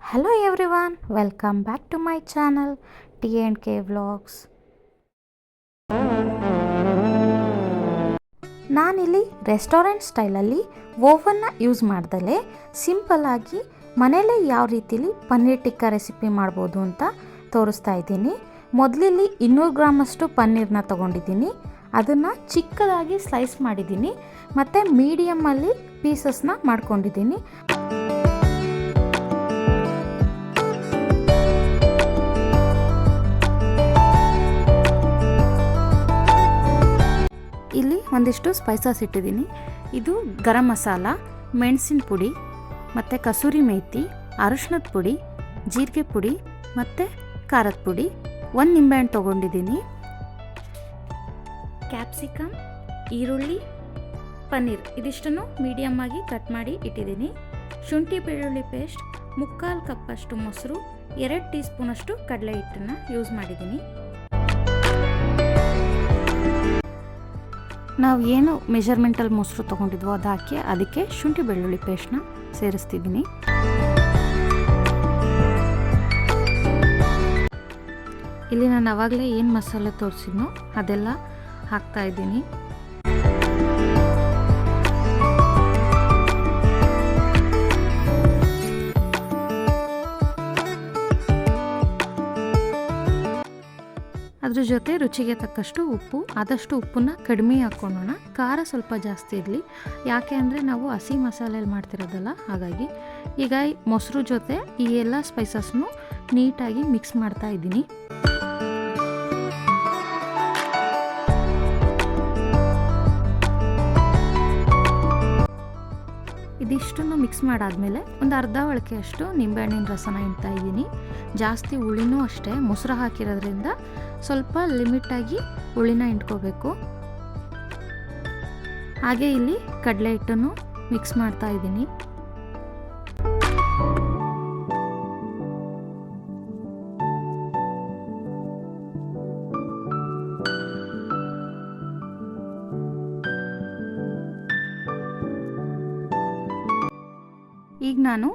Hello everyone, welcome back to my channel T&K Vlogs. ನಾನಿಲ್ಲಿ restaurant ಸ್ಟೈಲಲ್ಲಿ ಓವನ್ನ use ಮಾಡ್ದಲೇ simple ಆಗಿ ಮನೆಯಲ್ಲೇ ಯಾವ ರೀತಿಲಿ ಪನ್ನೀರ್ ಟಿಕ್ಕಾ ರೆಸಿಪಿ ಮಾಡ್ಬೋದು ಅಂತ ತೋರಿಸ್ತಾ ಇದ್ದೀನಿ. ಮೊದಲಿಲ್ಲಿ 200 ಗ್ರಾಮ್ ಅಷ್ಟು ಪನ್ನೀರ್ನ ತೊಗೊಂಡಿದ್ದೀನಿ. ಅದನ್ನು ಚಿಕ್ಕದಾಗಿ ಸ್ಲೈಸ್ ಮಾಡಿದ್ದೀನಿ ಮತ್ತು ಮೀಡಿಯಮ್ಮಲ್ಲಿ ಪೀಸಸ್ನ ಮಾಡ್ಕೊಂಡಿದ್ದೀನಿ. ಇಲ್ಲಿ ಒಂದಿಷ್ಟು ಸ್ಪೈಸಸ್ ಇಟ್ಟಿದ್ದೀನಿ. ಇದು ಗರಂ ಮಸಾಲ, ಮೆಣಸಿನ ಪುಡಿ ಮತ್ತು ಕಸೂರಿ ಮೇಥಿ, ಅರಿಶಿಣದ ಪುಡಿ, ಜೀರಿಗೆ ಪುಡಿ ಮತ್ತು ಖಾರದ ಪುಡಿ, 1 ನಿಂಬೆಹಣ್ಣು ತೊಗೊಂಡಿದ್ದೀನಿ, ಕ್ಯಾಪ್ಸಿಕಮ್, ಈರುಳ್ಳಿ, ಪನ್ನೀರ್ ಇದಿಷ್ಟನ್ನು ಮೀಡಿಯಮ್ ಆಗಿ ಕಟ್ ಮಾಡಿ ಇಟ್ಟಿದ್ದೀನಿ. ಶುಂಠಿ ಬೆಳ್ಳುಳ್ಳಿ ಪೇಸ್ಟ್, 3/4 ಕಪ್ಪಷ್ಟು ಮೊಸರು, 2 ಟೀ ಸ್ಪೂನಷ್ಟು ಕಡಲೆ ಹಿಟ್ಟನ್ನು ಯೂಸ್ ಮಾಡಿದ್ದೀನಿ. ನಾವು ಏನು ಮೆಜರ್ಮೆಂಟಲ್ಲಿ ಮೊಸರು ತೊಗೊಂಡಿದ್ವೋ ಅದು ಹಾಕಿ ಅದಕ್ಕೆ ಶುಂಠಿ ಬೆಳ್ಳುಳ್ಳಿ ಪೇಸ್ಟ್ನ ಸೇರಿಸ್ತಿದ್ದೀನಿ. ಇಲ್ಲಿ ನಾನು ಆವಾಗಲೇ ಏನು ಮಸಾಲೆ ತೋರಿಸಿದ್ನೋ ಅದೆಲ್ಲ ಹಾಕ್ತಾಯಿದ್ದೀನಿ. ಅದ್ರ ಜೊತೆ ರುಚಿಗೆ ತಕ್ಕಷ್ಟು ಉಪ್ಪು, ಆದಷ್ಟು ಉಪ್ಪನ್ನ ಕಡಿಮೆ ಹಾಕ್ಕೊಳ್ಳೋಣ. ಖಾರ ಸ್ವಲ್ಪ ಜಾಸ್ತಿ ಇರಲಿ, ಯಾಕೆ ಅಂದರೆ ನಾವು ಹಸಿ ಮಸಾಲೆಯಲ್ಲಿ ಮಾಡ್ತಿರೋದಲ್ಲ, ಹಾಗಾಗಿ. ಈಗ ಮೊಸರು ಜೊತೆ ಈ ಎಲ್ಲ ಸ್ಪೈಸಸ್ನು ನೀಟಾಗಿ ಮಿಕ್ಸ್ ಮಾಡ್ತಾ ಇದ್ದೀನಿ. ಇದಿಷ್ಟನ್ನು ಮಿಕ್ಸ್ ಮಾಡಾದಮೇಲೆ ಒಂದು ಅರ್ಧ ಒಳಕೆಯಷ್ಟು ನಿಂಬೆಹಣ್ಣಿನ ರಸನ ಹಿಂಡ್ತಾ ಇದ್ದೀನಿ. ಜಾಸ್ತಿ ಹುಳಿನೂ ಅಷ್ಟೇ, ಮೊಸರು ಹಾಕಿರೋದ್ರಿಂದ ಸ್ವಲ್ಪ ಲಿಮಿಟಾಗಿ ಹುಳಿನ ಹಿಂಡ್ಕೋಬೇಕು. ಹಾಗೆ ಇಲ್ಲಿ ಕಡಲೆ ಹಿಟ್ಟನ್ನು ಮಿಕ್ಸ್ ಮಾಡ್ತಾ ಇದ್ದೀನಿ. ಈಗ ನಾನು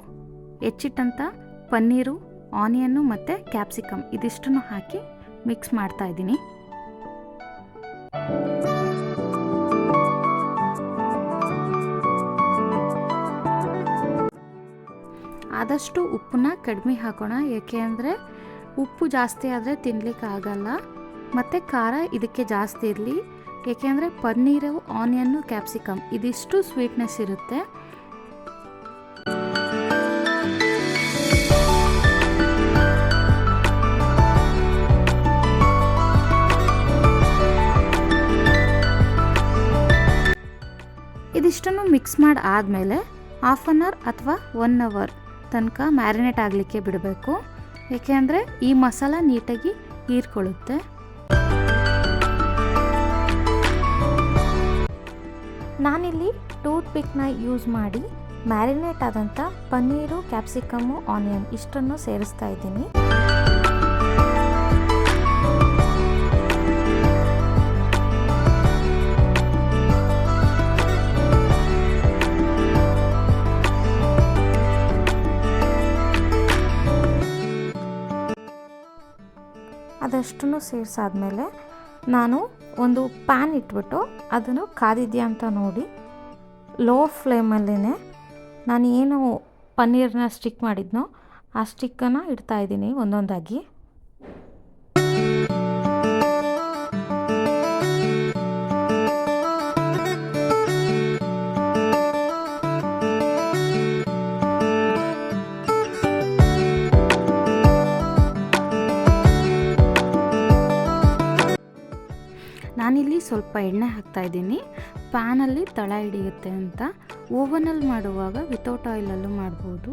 ಹೆಚ್ಚಿಟ್ಟಂಥ ಪನ್ನೀರು, ಆನಿಯನ್ನು ಮತ್ತು ಕ್ಯಾಪ್ಸಿಕಮ್ ಇದಿಷ್ಟನ್ನು ಹಾಕಿ ಮಿಕ್ಸ್ ಮಾಡ್ತಾ ಇದ್ದೀನಿ. ಆದಷ್ಟು ಉಪ್ಪನ್ನ ಕಡಿಮೆ ಹಾಕೋಣ, ಏಕೆ ಅಂದರೆ ಉಪ್ಪು ಜಾಸ್ತಿ ಆದರೆ ತಿನ್ನಲಿಕ್ಕೆ ಆಗಲ್ಲ. ಮತ್ತು ಖಾರ ಇದಕ್ಕೆ ಜಾಸ್ತಿ ಇರಲಿ, ಏಕೆಂದರೆ ಪನ್ನೀರು, ಆನಿಯನ್ನು, ಕ್ಯಾಪ್ಸಿಕಮ್ ಇದಿಷ್ಟು ಸ್ವೀಟ್ನೆಸ್ ಇರುತ್ತೆ. ಇದಿಷ್ಟನ್ನು ಮಿಕ್ಸ್ ಮಾಡಿ ಆದಮೇಲೆ 1/2 ಅವರ್ ಅಥವಾ 1 ಅವರ್ ತನಕ ಮ್ಯಾರಿನೇಟ್ ಆಗಲಿಕ್ಕೆ ಬಿಡಬೇಕು, ಏಕೆಂದರೆ ಈ ಮಸಾಲ ನೀಟಾಗಿ ಹೀರ್ಕೊಳ್ಳುತ್ತೆ. ನಾನಿಲ್ಲಿ ಟೂತ್ ಪಿಕ್ನ ಯೂಸ್ ಮಾಡಿ ಮ್ಯಾರಿನೇಟ್ ಆದಂಥ ಪನ್ನೀರು, ಕ್ಯಾಪ್ಸಿಕಮ್ಮು, ಆನಿಯನ್ ಇಷ್ಟನ್ನು ಸೇರಿಸ್ತಾ ಇದ್ದೀನಿ. ಅದಷ್ಟನ್ನು ಸೇರಿಸಾದ್ಮೇಲೆ ನಾನು ಒಂದು ಪ್ಯಾನ್ ಇಟ್ಬಿಟ್ಟು ಅದನ್ನು ಕಾದಿದೆಯಾ ಅಂತ ನೋಡಿ ಲೋ ಫ್ಲೇಮಲ್ಲೇ ನಾನು ಏನು ಪನ್ನೀರನ್ನ ಸ್ಟಿಕ್ ಮಾಡಿದ್ನೋ ಆ ಸ್ಟಿಕ್ಕನ್ನು ಇಡ್ತಾಯಿದ್ದೀನಿ ಒಂದೊಂದಾಗಿ. ನಾನಿಲ್ಲಿ ಸ್ವಲ್ಪ ಎಣ್ಣೆ ಹಾಕ್ತಾಯಿದ್ದೀನಿ, ಪ್ಯಾನಲ್ಲಿ ತಳ ಹಿಡಿಯುತ್ತೆ ಅಂತ. ಓವನಲ್ಲಿ ಮಾಡುವಾಗ ವಿತೌಟ್ ಆಯಿಲಲ್ಲೂ ಮಾಡ್ಬೋದು.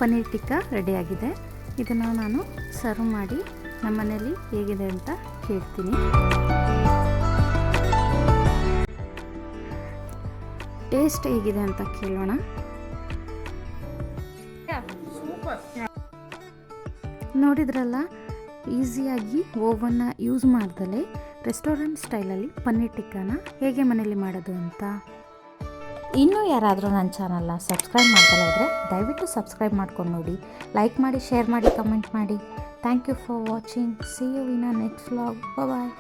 ಪನ್ನೀರ್ ಟಿಕ್ಕಾ ರೆಡಿಯಾಗಿದೆ. ಇದನ್ನು ನಾನು ಸರ್ವ್ ಮಾಡಿ ನಮ್ಮ ಮನೇಲಿ ಹೇಗಿದೆ ಅಂತ ಹೇಳ್ತೀನಿ. ಟೇಸ್ಟ್ ಹೇಗಿದೆ ಅಂತ ಕೇಳೋಣ. ನೋಡಿದ್ರಲ್ಲ, ಈಸಿಯಾಗಿ ಓವನ್ನ ಯೂಸ್ ಮಾಡ್ದಲೇ ರೆಸ್ಟೋರೆಂಟ್ ಸ್ಟೈಲಲ್ಲಿ ಪನ್ನೀರ್ ಟಿಕ್ಕಾನ ಹೇಗೆ ಮನೇಲಿ ಮಾಡೋದು ಅಂತ. ಇನ್ನೂ ಯಾರಾದರೂ ನನ್ನ ಚಾನಲ್ನ ಸಬ್ಸ್ಕ್ರೈಬ್ ಮಾಡ್ದಲೇ ಇದ್ದರೆ ದಯವಿಟ್ಟು ಸಬ್ಸ್ಕ್ರೈಬ್ ಮಾಡ್ಕೊಂಡು ನೋಡಿ, ಲೈಕ್ ಮಾಡಿ, ಶೇರ್ ಮಾಡಿ, ಕಮೆಂಟ್ ಮಾಡಿ. Thank you for watching. See you in a next vlog. Bye.